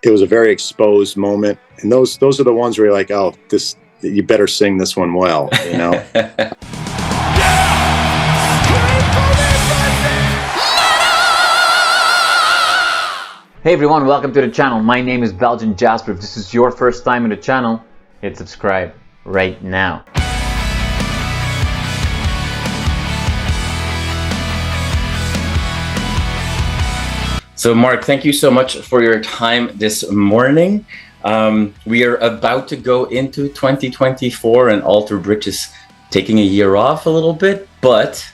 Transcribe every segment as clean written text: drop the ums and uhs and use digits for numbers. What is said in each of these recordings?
it was a very exposed moment. And those are the ones where you're like, oh, you better sing this one well, you know? Hey everyone, welcome to the channel. My name is Belgian Jasper. If this is your first time in the channel, hit subscribe right now. So Mark, thank you so much for your time this morning. We are about to go into 2024 and Alter Bridge is taking a year off a little bit, but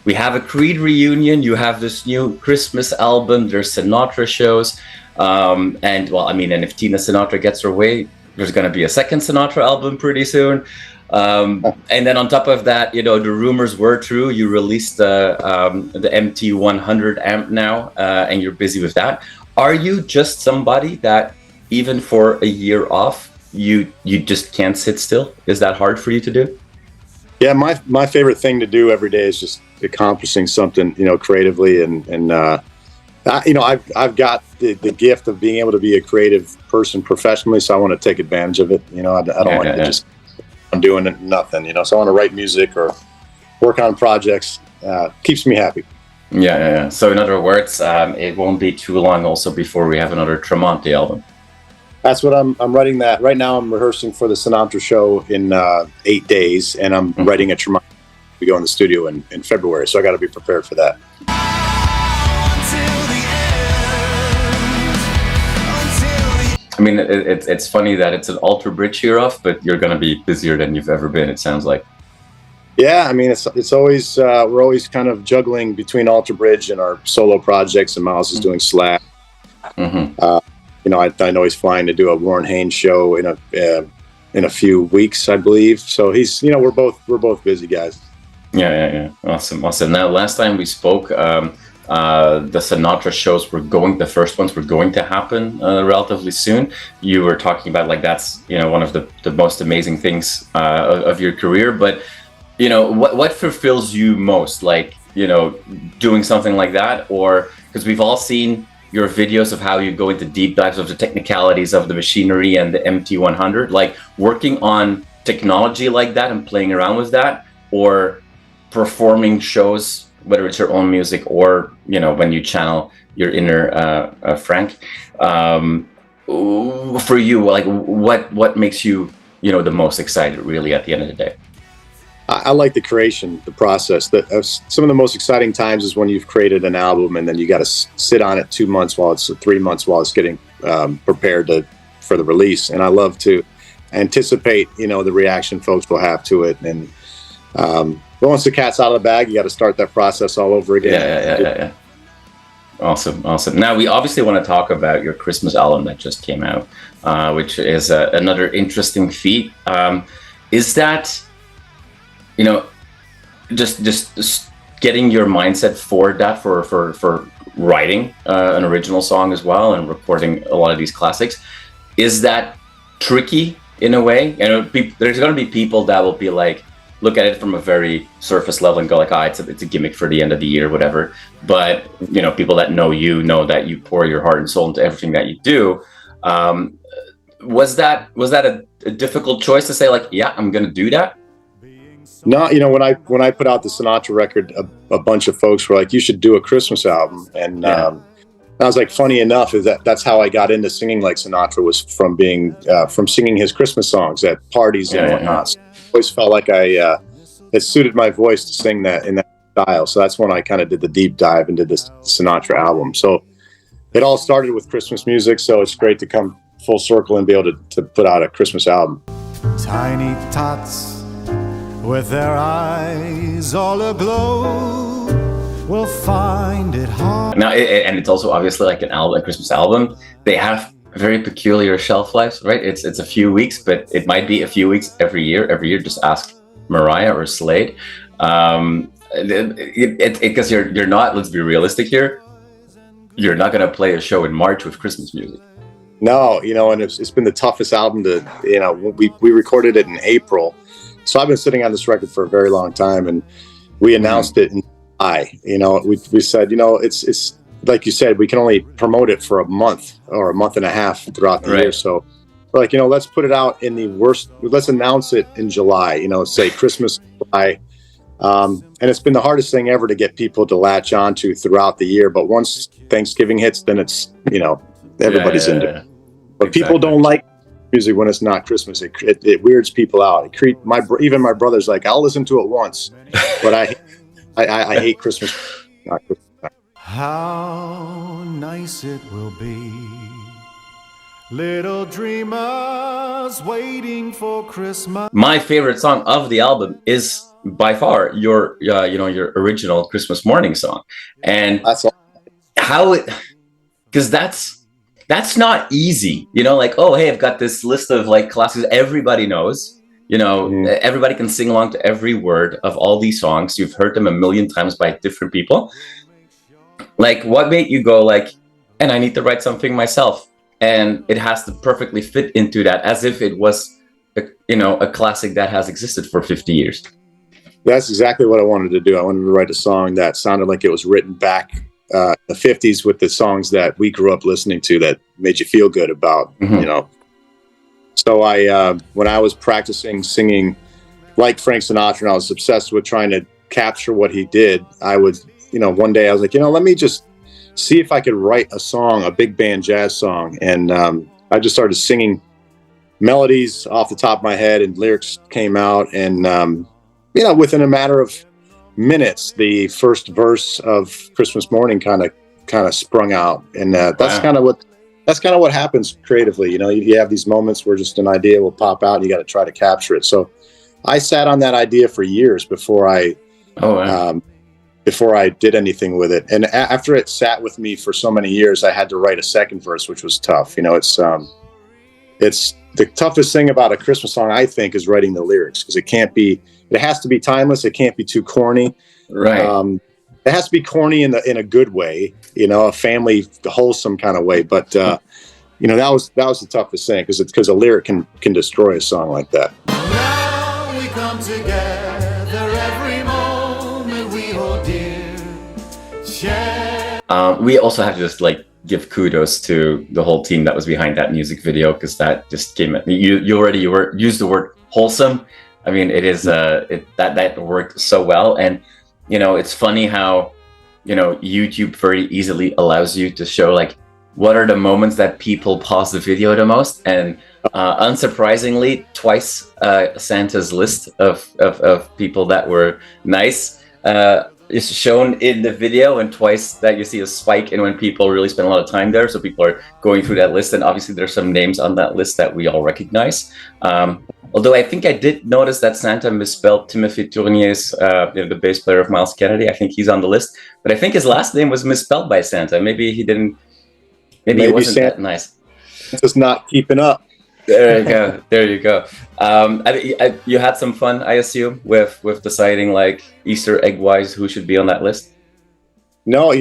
we have a Creed reunion. You have this new Christmas album. There's Sinatra shows. And well, I mean, and if Tina Sinatra gets her way, there's going to be a second Sinatra album pretty soon. And then on top of that, you know, the rumors were true. You released the MT100 amp now, and you're busy with that. Are you just somebody that even for a year off, you just can't sit still? Is that hard for you to do? Yeah, my favorite thing to do every day is just accomplishing something, you know, creatively, and you know, I've got the gift of being able to be a creative person professionally, so I want to take advantage of it. You know, I don't want to just I'm doing nothing, you know. So I want to write music or work on projects. Keeps me happy. Yeah. So in other words, it won't be too long also before we have another Tremonti album. That's what I'm writing that right now. I'm rehearsing for the Sinatra show in 8 days, and I'm writing a Tremonti. We go in the studio in February, so I got to be prepared for that. I mean, it's funny that it's an Alter Bridge year off, but you're going to be busier than you've ever been, it sounds like. Yeah, I mean, it's always we're always kind of juggling between Alter Bridge and our solo projects, and Miles is doing Slack. You know, I know he's flying to do a Warren Haynes show in a few weeks, I believe. So he's, you know, we're both busy guys. Yeah. Awesome. Now, last time we spoke, the Sinatra shows the first ones were going to happen relatively soon. You were talking about like that's, you know, one of the most amazing things of your career. But, you know, what fulfills you most, like, you know, doing something like that? Or because we've all seen your videos of how you go into deep dives of the technicalities of the machinery and the MT100, like working on technology like that and playing around with that, or performing shows, whether it's your own music or, you know, when you channel your inner Frank. For you, like what makes you, you know, the most excited really at the end of the day? I like the creation, the process. Some of the most exciting times is when you've created an album and then you got to sit on it 2 months 3 months while it's getting prepared for the release. And I love to anticipate, you know, the reaction folks will have to it. And once the cat's out of the bag, you got to start that process all over again. Yeah. Awesome. Now, we obviously want to talk about your Christmas album that just came out, which is another interesting feat. Is that, you know, just getting your mindset for that, for writing an original song as well and recording a lot of these classics, is that tricky in a way? You know, there's going to be people that will be like, look at it from a very surface level and go like, it's a gimmick for the end of the year, whatever. But, you know, people that know you know that you pour your heart and soul into everything that you do. Was that a difficult choice to say like, yeah, I'm going to do that? No, you know, when I put out the Sinatra record, a bunch of folks were like, you should do a Christmas album. And I was like, funny enough, is that's how I got into singing like Sinatra, was from singing his Christmas songs at parties and whatnot. So I always felt like it suited my voice to sing that in that style. So that's when I kind of did the deep dive into this Sinatra album. So it all started with Christmas music. So it's great to come full circle and be able to put out a Christmas album. Tiny tots with their eyes all aglow will find it hard. Now, and it's also obviously like a Christmas album. They have very peculiar shelf lives, right? It's a few weeks, but it might be a few weeks every year. Every year, just ask Mariah or Slade. Because you're not. Let's be realistic here. You're not going to play a show in March with Christmas music. No, you know, and it's been the toughest album to, you know, we recorded it in April. So I've been sitting on this record for a very long time, and we announced it in July. You know, we said, you know, like you said, we can only promote it for a month or a month and a half throughout the year. So we're like, let's put it out in the worst, let's announce it in July, say Christmas, July. And it's been the hardest thing ever to get people to latch onto throughout the year. But once Thanksgiving hits, then it's, everybody's into it. But people don't like music when it's not Christmas. It weirds people out. Even my brother's like, I'll listen to it once, but I hate Christmas. Not Christmas. How nice it will be, little dreamers waiting for Christmas. My favorite song of the album is by far your original Christmas morning song, and that's all. Because that's not easy, like, oh, hey, I've got this list of like classics everybody knows, everybody can sing along to every word of all these songs. You've heard them a million times by different people. Like, what made you go like, and I need to write something myself, and it has to perfectly fit into that, as if it was a classic that has existed for 50 years? That's exactly what I wanted to do. I wanted to write a song that sounded like it was written back the 50s with the songs that we grew up listening to that made you feel good about, So when I was practicing singing like Frank Sinatra, and I was obsessed with trying to capture what he did, I would, one day I was like, let me just see if I could write a song, a big band jazz song. And I just started singing melodies off the top of my head, and lyrics came out. And, within a matter of minutes, the first verse of Christmas Morning kind of sprung out. And that's kind of what happens creatively. You have these moments where just an idea will pop out and you got to try to capture it. So I sat on that idea for years before I did anything with it. And after it sat with me for so many years, I had to write a second verse, which was tough. It's the toughest thing about a Christmas song, I think, is writing the lyrics, because it has to be timeless. It can't be too corny. Right. It has to be corny in a good way, a family wholesome kind of way. But that was the toughest thing, because a lyric can destroy a song like that. Now we come together every moment we hold dear. We also have to just give kudos to the whole team that was behind that music video, because that just came at me. You used the word wholesome. I mean, it is that worked so well. And it's funny how YouTube very easily allows you to show what are the moments that people pause the video the most. And unsurprisingly, twice Santa's list of people that were nice is shown in the video, and twice that you see a spike in when people really spend a lot of time there. So people are going through that list, and obviously there's some names on that list that we all recognize. Although I think I did notice that Santa misspelled Timothy Tournier's, the bass player of Miles Kennedy. I think he's on the list, but I think his last name was misspelled by Santa. Maybe he didn't. Maybe it wasn't that nice. Just not keeping up. There you go. There you go. You had some fun, I assume, with deciding Easter egg wise who should be on that list. No,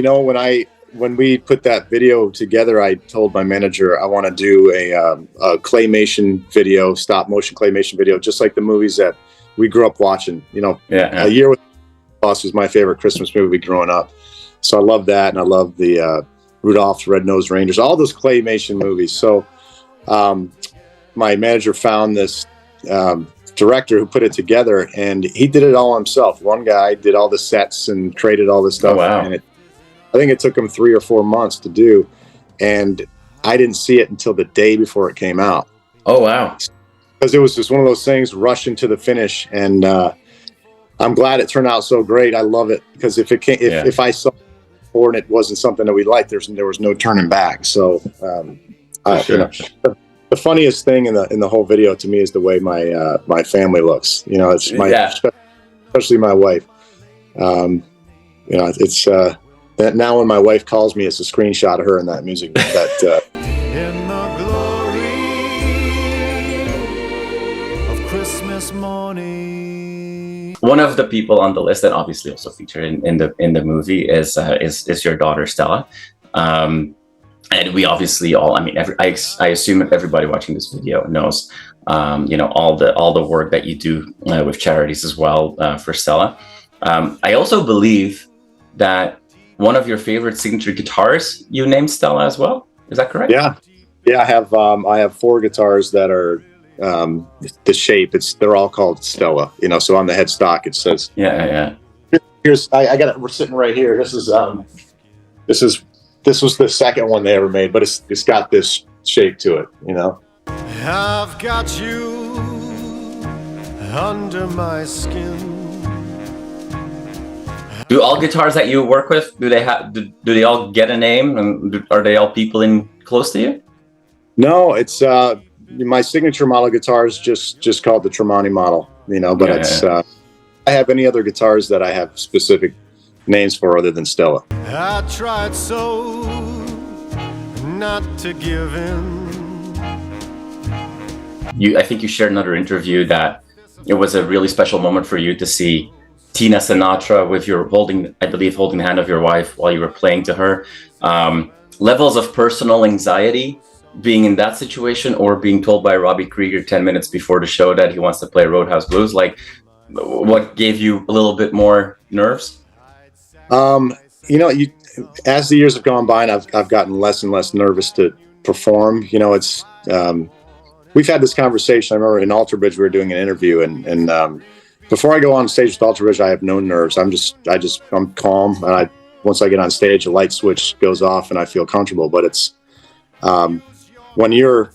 when we put that video together, I told my manager I want to do a claymation video, stop motion claymation video, just like the movies that we grew up watching. A Year with Boss was my favorite Christmas movie growing up, so I love that, and I love the Rudolph's Red-Nosed Reindeers, all those claymation movies. So my manager found this director who put it together, and he did it all himself. One guy did all the sets and created all this stuff. Oh, wow. And I think it took him 3 or 4 months to do, and I didn't see it until the day before it came out. Oh, wow. Because it was just one of those things, rushing to the finish, and I'm glad it turned out so great. I love it, because if I saw it before and it wasn't something that we liked, there was no turning back. So Sure. The funniest thing in the whole video to me is the way my family looks. It's especially my wife. It's that now when my wife calls me, it's a screenshot of her in that music. That In the glory of Christmas morning. One of the people on the list that obviously also featured in the movie is your daughter Stella. And we obviously all, I assume everybody watching this video knows, all the work that you do with charities as well for Stella. I also believe that one of your favorite signature guitars you named Stella as well. Is that correct? Yeah. I have 4 guitars that are the shape. They're all called Stella. So on the headstock it says. Yeah. Here's I got it. We're sitting right here. This was the second one they ever made, but it's got this shape to it. I've got you under my skin. Do all guitars that you work with, do they all get a name, and are they all people in close to you? No, it's my signature model guitar is just called the Tremonti model. But I have any other guitars that I have specific names for other than Stella. I tried so not to give in. I think you shared another interview that it was a really special moment for you to see Tina Sinatra with your holding the hand of your wife while you were playing to her. Levels of personal anxiety being in that situation, or being told by Robbie Krieger 10 minutes before the show that he wants to play Roadhouse Blues, like what gave you a little bit more nerves? As the years have gone by, and I've gotten less and less nervous to perform. It's we've had this conversation. I remember in Alter Bridge we were doing an interview, and before I go on stage with Alter Bridge, I have no nerves. I'm calm, and once I get on stage, a light switch goes off, and I feel comfortable. But it's when you're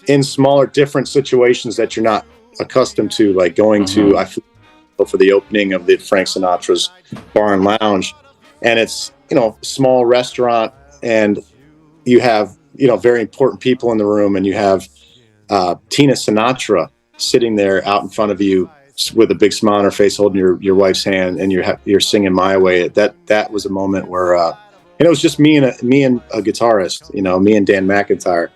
in smaller, different situations that you're not accustomed to, like going to, I flew for the opening of the Frank Sinatra's Bar and Lounge, and it's small restaurant, and you have very important people in the room, and you have Tina Sinatra sitting there out in front of you with a big smile on her face, holding your wife's hand, and you're singing My Way. That was a moment where it was just me and a guitarist, me and Dan McIntyre.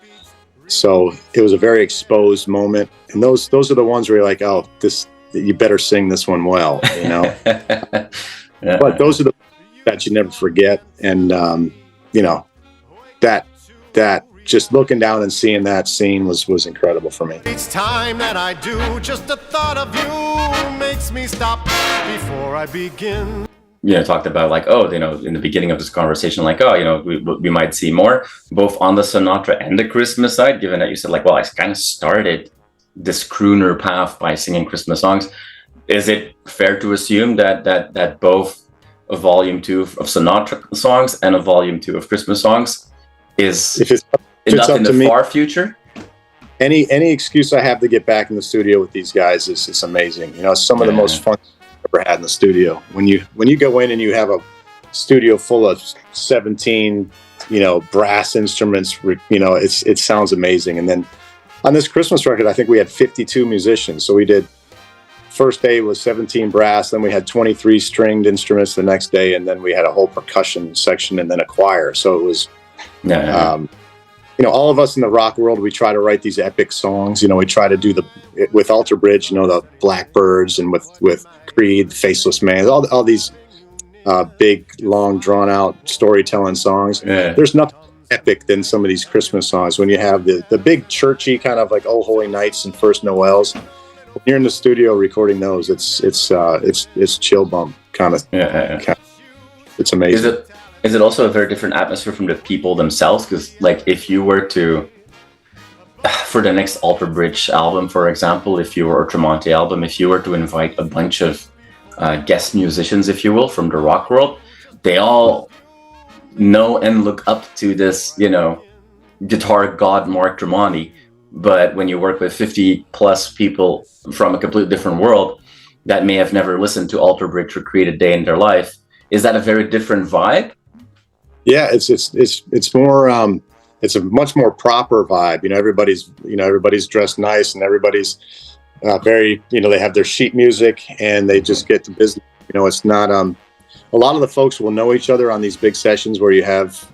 So it was a very exposed moment, and those are the ones where you're like, oh, you better sing this one well, Yeah. But those are the that you never forget, and that just looking down and seeing that scene was incredible for me. Each time that I do, just the thought of you makes me stop before I begin. Talked about like, in the beginning of this conversation, like, we might see more, both on the Sinatra and the Christmas side, given that you said like, well, I kind of started this crooner path by singing Christmas songs. Is it fair to assume that both a volume 2 of Sinatra songs and a volume 2 of Christmas songs is enough in the far future? Any excuse I have to get back in the studio with these guys is amazing. Some of the most fun I've ever had in the studio. When you go in and you have a studio full of 17, brass instruments, it sounds amazing. And then on this Christmas record, I think we had 52 musicians. So we did, first day was 17 brass, then we had 23 stringed instruments the next day, and then we had a whole percussion section and then a choir. So it was, all of us in the rock world, we try to write these epic songs. We try to do with Alter Bridge, the Blackbirds, and with Creed, Faceless Man, all these big, long, drawn out storytelling songs. Yeah. There's nothing epic than some of these Christmas songs. When you have the big churchy kind of like Oh Holy Nights and First Noels, when you're in the studio recording those, it's chill bump kind of. It's amazing. Is it also a very different atmosphere from the people themselves? Because like if you were to, for the next Alter Bridge album, for example, or Tremonti album, if you were to invite a bunch of guest musicians, if you will, from the rock world, they all know and look up to this, guitar god Mark Tremonti. But when you work with 50 plus people from a completely different world that may have never listened to Alter Bridge or Create a Day in their life, is that a very different vibe? Yeah, it's more it's a much more proper vibe. Everybody's dressed nice, and everybody's very, they have their sheet music, and they just get to business. It's not a lot of the folks will know each other on these big sessions where you have,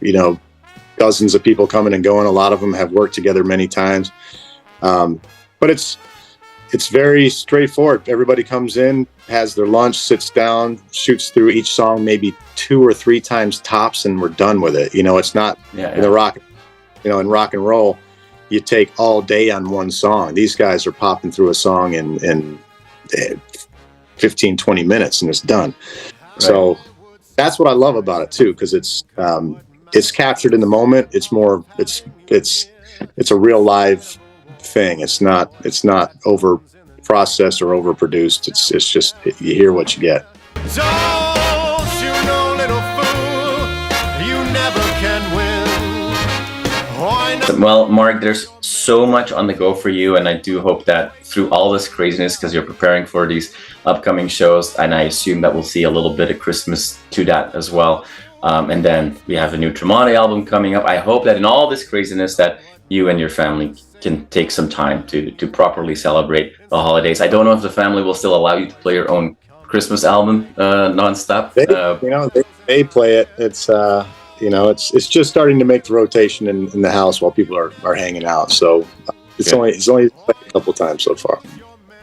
dozens of people coming and going. A lot of them have worked together many times. But it's very straightforward. Everybody comes in, has their lunch, sits down, shoots through each song maybe 2 or 3 times tops, and we're done with it. It's not in the rock, in rock and roll, you take all day on one song. These guys are popping through a song in 15, 20 minutes, and it's done. Right. So that's what I love about it too, because it's captured in the moment. It's more, it's a real live thing. It's not over processed or over produced. It's just, you hear what you get. Don't you know, little fool, you never can win. Why not? Well, Mark, there's so much on the go for you, and I do hope that through all this craziness, because you're preparing for these upcoming shows, and I assume that we'll see a little bit of Christmas to that as well. And then we have a new Tremonti album coming up. I hope that in all this craziness that you and your family can take some time to properly celebrate the holidays. I don't know if the family will still allow you to play your own Christmas album nonstop. They play it. It's it's just starting to make the rotation in the house while people are hanging out. So it's only played a couple times so far.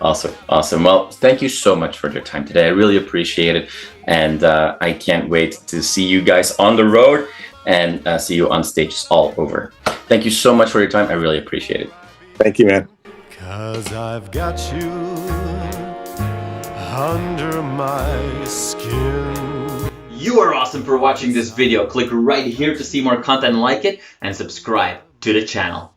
Awesome. Well, thank you so much for your time today. I really appreciate it, and I can't wait to see you guys on the road and see you on stages all over. Thank you so much for your time. I really appreciate it. Thank you, man. 'Cause I've got you under my skin. You are awesome for watching this video. Click right here to see more content like it and subscribe to the channel.